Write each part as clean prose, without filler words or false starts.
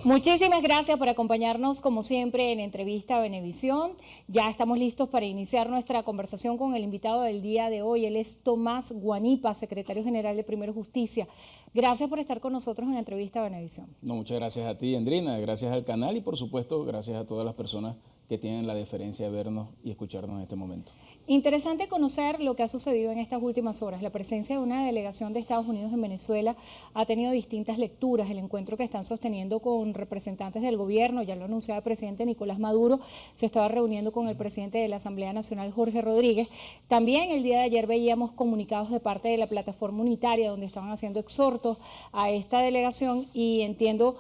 Muchísimas gracias por acompañarnos como siempre en Entrevista a Venevisión. Ya estamos listos para iniciar nuestra conversación con el invitado del día de hoy. Él es Tomás Guanipa, secretario general de Primero Justicia. Gracias por estar con nosotros en Entrevista a Venevisión. No, muchas gracias a ti, Andrina, gracias al canal y por supuesto gracias a todas las personas que tienen la deferencia de vernos y escucharnos en este momento. Interesante conocer lo que ha sucedido en estas últimas horas. La presencia de una delegación de Estados Unidos en Venezuela ha tenido distintas lecturas. El encuentro que están sosteniendo con representantes del gobierno, ya lo anunciaba el presidente Nicolás Maduro, se estaba reuniendo con el presidente de la Asamblea Nacional, Jorge Rodríguez. También el día de ayer veíamos comunicados de parte de la plataforma unitaria donde estaban haciendo exhortos a esta delegación y entiendo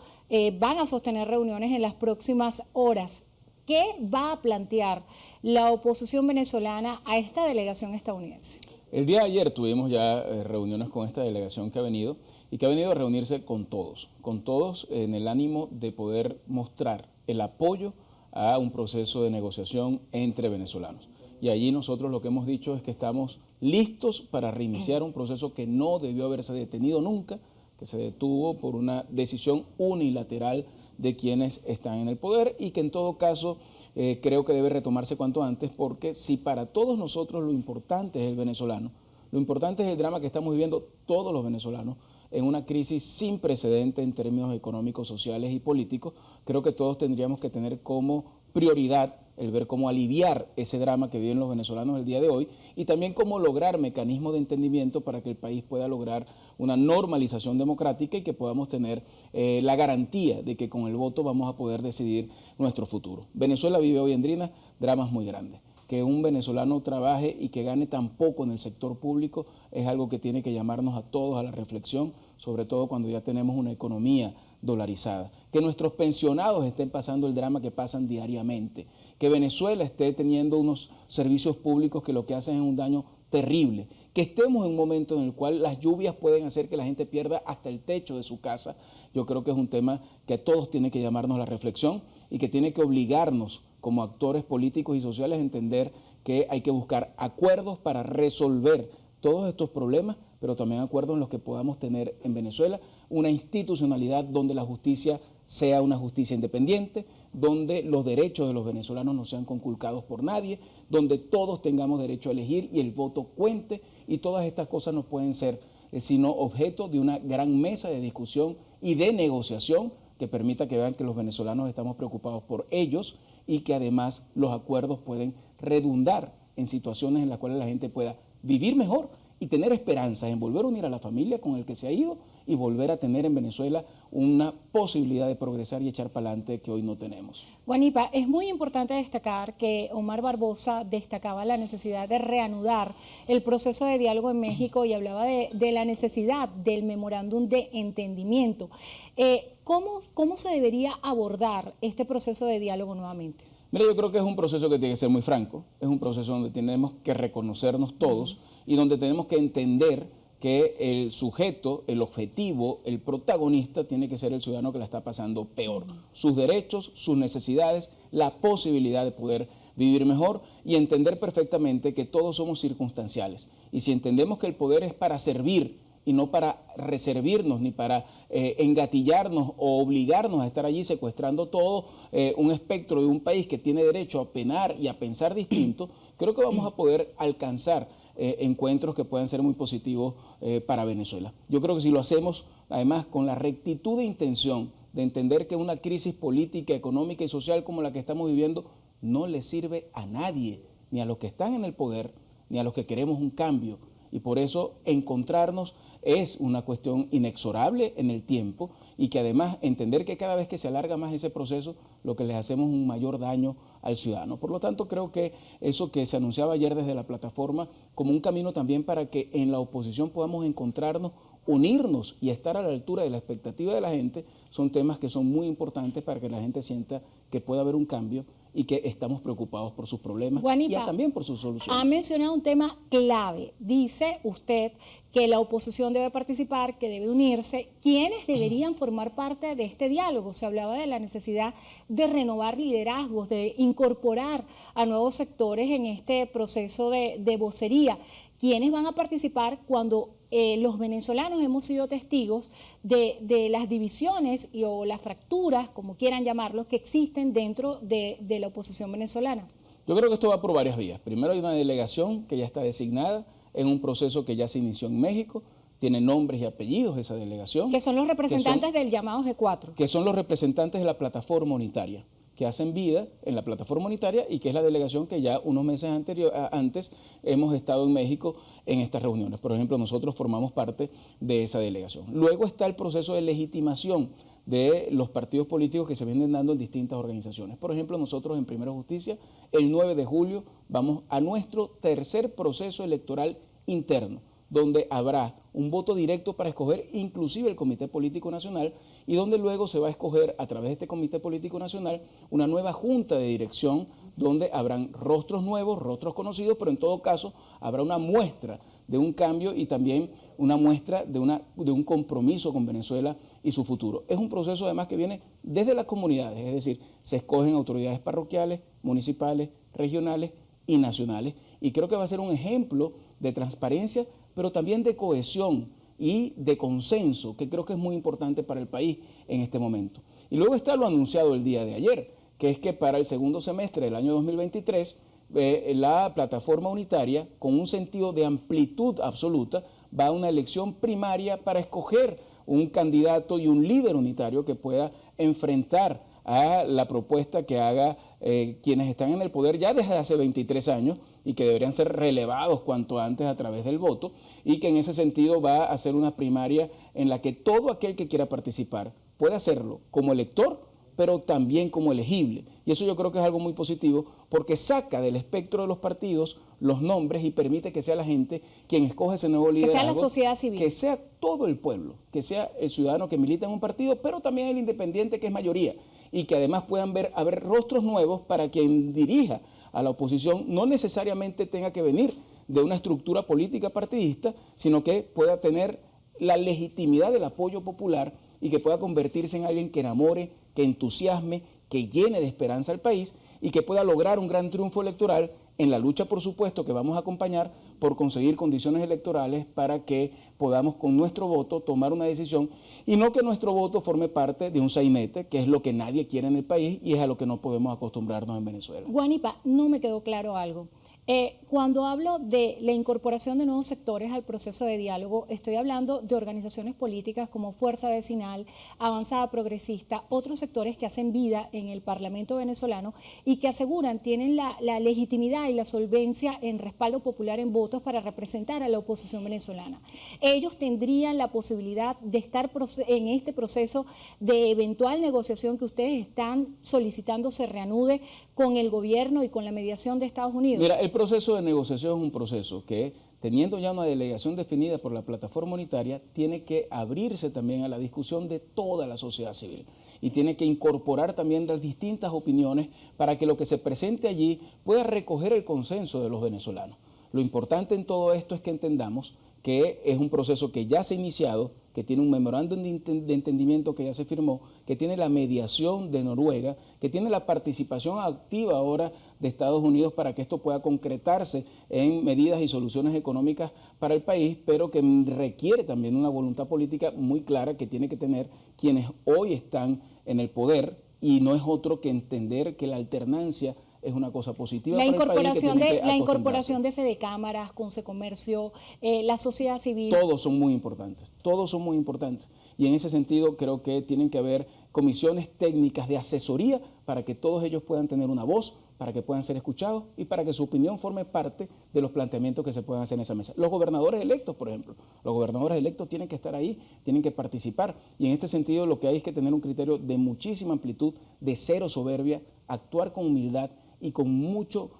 van a sostener reuniones en las próximas horas. ¿Qué va a plantear la oposición venezolana a esta delegación estadounidense? El día de ayer tuvimos ya reuniones con esta delegación que ha venido y que ha venido a reunirse con todos en el ánimo de poder mostrar el apoyo a un proceso de negociación entre venezolanos. Y allí nosotros lo que hemos dicho es que estamos listos para reiniciar un proceso que no debió haberse detenido nunca, que se detuvo por una decisión unilateral de quienes están en el poder y que en todo caso creo que debe retomarse cuanto antes, porque si para todos nosotros lo importante es el venezolano, lo importante es el drama que estamos viviendo todos los venezolanos en una crisis sin precedente en términos económicos, sociales y políticos, creo que todos tendríamos que tener como prioridad el ver cómo aliviar ese drama que viven los venezolanos el día de hoy y también cómo lograr mecanismos de entendimiento para que el país pueda lograr una normalización democrática y que podamos tener la garantía de que con el voto vamos a poder decidir nuestro futuro. Venezuela vive hoy, Andrina, dramas muy grandes. Que un venezolano trabaje y que gane tan poco en el sector público es algo que tiene que llamarnos a todos a la reflexión, sobre todo cuando ya tenemos una economía dolarizada. Que nuestros pensionados estén pasando el drama que pasan diariamente. Que Venezuela esté teniendo unos servicios públicos que lo que hacen es un daño terrible. Que estemos en un momento en el cual las lluvias pueden hacer que la gente pierda hasta el techo de su casa. Yo creo que es un tema que a todos tiene que llamarnos a la reflexión y que tiene que obligarnos como actores políticos y sociales a entender que hay que buscar acuerdos para resolver todos estos problemas, pero también acuerdos en los que podamos tener en Venezuela una institucionalidad donde la justicia sea una justicia independiente, donde los derechos de los venezolanos no sean conculcados por nadie, donde todos tengamos derecho a elegir y el voto cuente, y todas estas cosas no pueden ser sino objeto de una gran mesa de discusión y de negociación que permita que vean que los venezolanos estamos preocupados por ellos y que además los acuerdos pueden redundar en situaciones en las cuales la gente pueda vivir mejor y tener esperanzas en volver a unir a la familia con el que se ha ido y volver a tener en Venezuela una posibilidad de progresar y echar para adelante que hoy no tenemos. Guanipa, es muy importante destacar que Omar Barbosa destacaba la necesidad de reanudar el proceso de diálogo en México y hablaba de la necesidad del memorándum de entendimiento. ¿Cómo se debería abordar este proceso de diálogo nuevamente? Mira, yo creo que es un proceso que tiene que ser muy franco, es un proceso donde tenemos que reconocernos todos y donde tenemos que entender que el sujeto, el objetivo, el protagonista tiene que ser el ciudadano que la está pasando peor. Sus derechos, sus necesidades, la posibilidad de poder vivir mejor y entender perfectamente que todos somos circunstanciales. Y si entendemos que el poder es para servir y no para reservirnos ni para engatillarnos o obligarnos a estar allí secuestrando todo un espectro de un país que tiene derecho a penar y a pensar distinto, creo que vamos a poder alcanzar encuentros que puedan ser muy positivos para Venezuela. Yo creo que si lo hacemos, además, con la rectitud de intención de entender que una crisis política, económica y social como la que estamos viviendo no le sirve a nadie, ni a los que están en el poder, ni a los que queremos un cambio. Y por eso encontrarnos es una cuestión inexorable en el tiempo y que además entender que cada vez que se alarga más ese proceso, lo que les hacemos es un mayor daño al ciudadano. Por lo tanto, creo que eso que se anunciaba ayer desde la plataforma como un camino también para que en la oposición podamos encontrarnos, unirnos y estar a la altura de la expectativa de la gente, son temas que son muy importantes para que la gente sienta que puede haber un cambio y que estamos preocupados por sus problemas Guanipa, y también por sus soluciones. Ha mencionado un tema clave. Dice usted que la oposición debe participar, que debe unirse. ¿Quiénes deberían formar parte de este diálogo? Se hablaba de la necesidad de renovar liderazgos, de incorporar a nuevos sectores en este proceso de vocería. ¿Quiénes van a participar cuando los venezolanos hemos sido testigos de las divisiones o las fracturas, como quieran llamarlos, que existen dentro de la oposición venezolana. Yo creo que esto va por varias vías. Primero hay una delegación que ya está designada en un proceso que ya se inició en México, tiene nombres y apellidos esa delegación. Que son los representantes del llamado G4. Que son los representantes de la plataforma unitaria, que hacen vida en la plataforma unitaria y que es la delegación que ya unos meses antes hemos estado en México en estas reuniones. Por ejemplo, nosotros formamos parte de esa delegación. Luego está el proceso de legitimación de los partidos políticos que se vienen dando en distintas organizaciones. Por ejemplo, nosotros en Primera Justicia, el 9 de julio, vamos a nuestro tercer proceso electoral interno, donde habrá un voto directo para escoger inclusive el Comité Político Nacional y donde luego se va a escoger a través de este Comité Político Nacional una nueva junta de dirección donde habrán rostros nuevos, rostros conocidos, pero en todo caso habrá una muestra de un cambio y también una muestra de un compromiso con Venezuela y su futuro. Es un proceso además que viene desde las comunidades, es decir, se escogen autoridades parroquiales, municipales, regionales y nacionales y creo que va a ser un ejemplo de transparencia, pero también de cohesión y de consenso, que creo que es muy importante para el país en este momento. Y luego está lo anunciado el día de ayer, que es que para el segundo semestre del año 2023, la plataforma unitaria, con un sentido de amplitud absoluta, va a una elección primaria para escoger un candidato y un líder unitario que pueda enfrentar a la propuesta que haga quienes están en el poder ya desde hace 23 años y que deberían ser relevados cuanto antes a través del voto y que en ese sentido va a ser una primaria en la que todo aquel que quiera participar puede hacerlo como elector, pero también como elegible. Y eso yo creo que es algo muy positivo porque saca del espectro de los partidos los nombres y permite que sea la gente quien escoge ese nuevo liderazgo. Que sea la sociedad civil. Que sea todo el pueblo, que sea el ciudadano que milita en un partido, pero también el independiente que es mayoría y que además puedan haber rostros nuevos para quien dirija a la oposición, no necesariamente tenga que venir de una estructura política partidista, sino que pueda tener la legitimidad del apoyo popular y que pueda convertirse en alguien que enamore, que entusiasme, que llene de esperanza al país y que pueda lograr un gran triunfo electoral en la lucha, por supuesto, que vamos a acompañar por conseguir condiciones electorales para que podamos con nuestro voto tomar una decisión y no que nuestro voto forme parte de un sainete, que es lo que nadie quiere en el país y es a lo que no podemos acostumbrarnos en Venezuela. Guanipa, no me quedó claro algo. Cuando hablo de la incorporación de nuevos sectores al proceso de diálogo, estoy hablando de organizaciones políticas como Fuerza Vecinal, Avanzada Progresista, otros sectores que hacen vida en el Parlamento venezolano y que aseguran tienen la legitimidad y la solvencia en respaldo popular en votos para representar a la oposición venezolana. Ellos tendrían la posibilidad de estar en este proceso de eventual negociación que ustedes están solicitando se reanude con el gobierno y con la mediación de Estados Unidos. Mira, el proceso de negociación es un proceso que, teniendo ya una delegación definida por la plataforma unitaria, tiene que abrirse también a la discusión de toda la sociedad civil y tiene que incorporar también las distintas opiniones para que lo que se presente allí pueda recoger el consenso de los venezolanos. Lo importante en todo esto es que entendamos que es un proceso que ya se ha iniciado, que tiene un memorándum de entendimiento que ya se firmó, que tiene la mediación de Noruega, que tiene la participación activa ahora de Estados Unidos para que esto pueda concretarse en medidas y soluciones económicas para el país, pero que requiere también una voluntad política muy clara que tiene que tener quienes hoy están en el poder y no es otro que entender que la alternancia es una cosa positiva la para el país. La incorporación de Fedecámaras, Consecomercio, la sociedad civil. Todos son muy importantes, todos son muy importantes. Y en ese sentido creo que tienen que haber comisiones técnicas de asesoría para que todos ellos puedan tener una voz, para que puedan ser escuchados y para que su opinión forme parte de los planteamientos que se puedan hacer en esa mesa. Los gobernadores electos, por ejemplo, los gobernadores electos tienen que estar ahí, tienen que participar y en este sentido lo que hay es que tener un criterio de muchísima amplitud, de cero soberbia, actuar con humildad y con mucho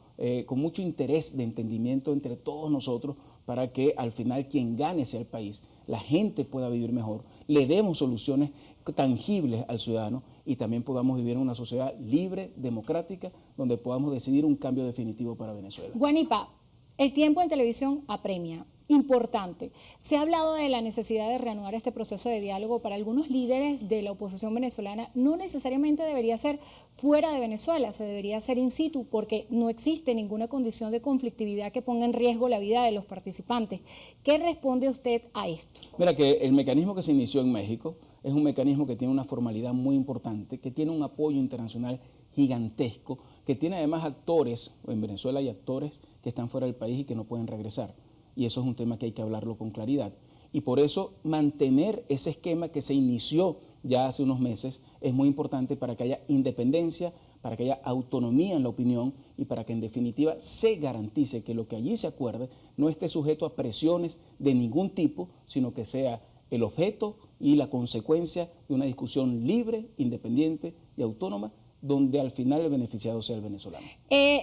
interés de entendimiento entre todos nosotros para que al final quien gane sea el país, la gente pueda vivir mejor, le demos soluciones tangibles al ciudadano y también podamos vivir en una sociedad libre, democrática, donde podamos decidir un cambio definitivo para Venezuela. Guanipa, el tiempo en televisión apremia importante. Se ha hablado de la necesidad de reanudar este proceso de diálogo. Para algunos líderes de la oposición venezolana no necesariamente debería ser fuera de Venezuela, se debería hacer in situ porque no existe ninguna condición de conflictividad que ponga en riesgo la vida de los participantes. ¿Qué responde usted a esto? Mira, que el mecanismo que se inició en México es un mecanismo que tiene una formalidad muy importante, que tiene un apoyo internacional gigantesco, que tiene además actores, en Venezuela hay actores que están fuera del país y que no pueden regresar. Y eso es un tema que hay que hablarlo con claridad. Y por eso mantener ese esquema que se inició ya hace unos meses es muy importante para que haya independencia, para que haya autonomía en la opinión y para que en definitiva se garantice que lo que allí se acuerde no esté sujeto a presiones de ningún tipo, sino que sea el objeto y la consecuencia de una discusión libre, independiente y autónoma, donde al final el beneficiado sea el venezolano.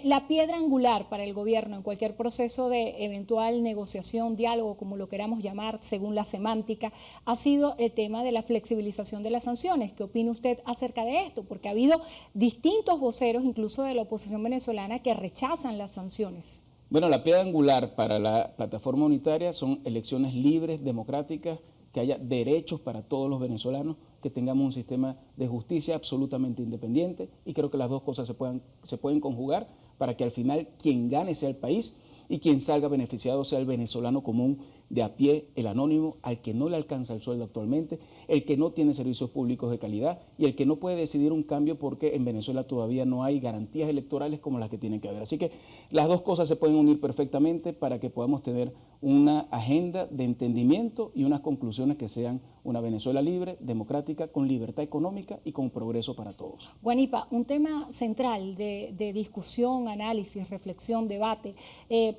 La piedra angular para el gobierno en cualquier proceso de eventual negociación, diálogo, como lo queramos llamar, según la semántica, ha sido el tema de la flexibilización de las sanciones. ¿Qué opina usted acerca de esto? Porque ha habido distintos voceros, incluso de la oposición venezolana, que rechazan las sanciones. Bueno, la piedra angular para la plataforma unitaria son elecciones libres, democráticas, que haya derechos para todos los venezolanos, que tengamos un sistema de justicia absolutamente independiente, y creo que las dos cosas se pueden conjugar para que al final quien gane sea el país y quien salga beneficiado sea el venezolano común de a pie, el anónimo, al que no le alcanza el sueldo actualmente, el que no tiene servicios públicos de calidad y el que no puede decidir un cambio porque en Venezuela todavía no hay garantías electorales como las que tienen que haber. Así que las dos cosas se pueden unir perfectamente para que podamos tener una agenda de entendimiento y unas conclusiones que sean una Venezuela libre, democrática, con libertad económica y con progreso para todos. Guanipa, un tema central de discusión, análisis, reflexión, debate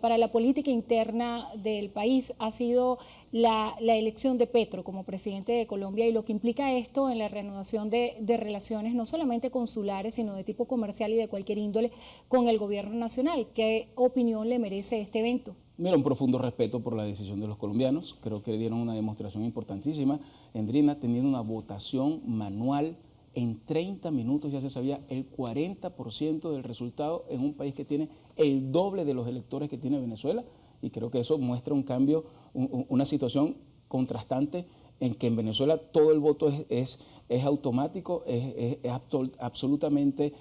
para la política interna del país ha sido la elección de Petro como presidente de Colombia y lo que implica esto en la reanudación de relaciones no solamente consulares, sino de tipo comercial y de cualquier índole con el gobierno nacional. ¿Qué opinión le merece este evento? Mira, un profundo respeto por la decisión de los colombianos. Creo que dieron una demostración importantísima. Endrina, teniendo una votación manual, en 30 minutos ya se sabía el 40% del resultado en un país que tiene el doble de los electores que tiene Venezuela. Y creo que eso muestra un cambio, una situación contrastante en que en Venezuela todo el voto es automático, es absolutamente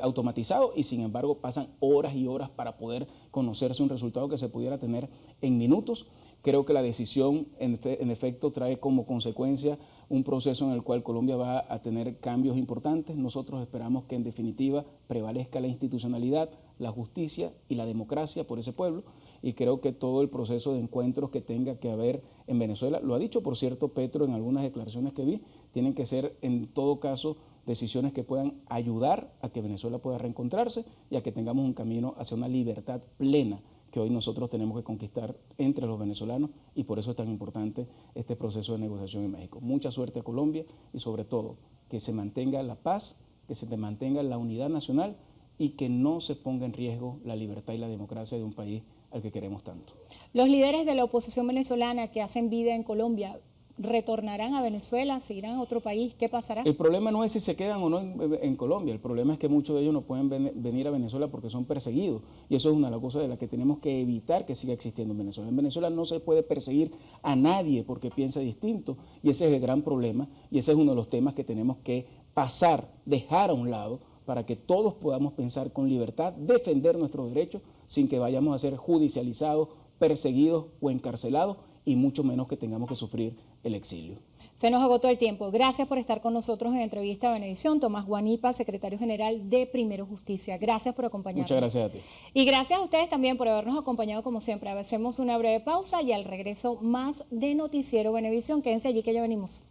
automatizado y sin embargo pasan horas y horas para poder conocerse un resultado que se pudiera tener en minutos. Creo que la decisión en efecto trae como consecuencia un proceso en el cual Colombia va a tener cambios importantes. Nosotros esperamos que en definitiva prevalezca la institucionalidad, la justicia y la democracia por ese pueblo. Y creo que todo el proceso de encuentros que tenga que haber en Venezuela, lo ha dicho por cierto Petro en algunas declaraciones que vi, tienen que ser en todo caso decisiones que puedan ayudar a que Venezuela pueda reencontrarse y a que tengamos un camino hacia una libertad plena que hoy nosotros tenemos que conquistar entre los venezolanos y por eso es tan importante este proceso de negociación en México. Mucha suerte a Colombia y sobre todo que se mantenga la paz, que se mantenga la unidad nacional y que no se ponga en riesgo la libertad y la democracia de un país al que queremos tanto. Los líderes de la oposición venezolana que hacen vida en Colombia, ¿retornarán a Venezuela? ¿Seguirán a otro país? ¿Qué pasará? El problema no es si se quedan o no en Colombia, el problema es que muchos de ellos no pueden venir a Venezuela porque son perseguidos y eso es una de las cosas de las que tenemos que evitar que siga existiendo en Venezuela. En Venezuela no se puede perseguir a nadie porque piensa distinto y ese es el gran problema y ese es uno de los temas que tenemos que pasar, dejar a un lado para que todos podamos pensar con libertad, defender nuestros derechos sin que vayamos a ser judicializados, perseguidos o encarcelados y mucho menos que tengamos que sufrir el exilio. Se nos agotó el tiempo. Gracias por estar con nosotros en Entrevista a Venevisión. Tomás Guanipa, secretario general de Primero Justicia. Gracias por acompañarnos. Muchas gracias a ti. Y gracias a ustedes también por habernos acompañado como siempre. Hacemos una breve pausa y al regreso más de Noticiero Venevisión. Quédense allí que ya venimos.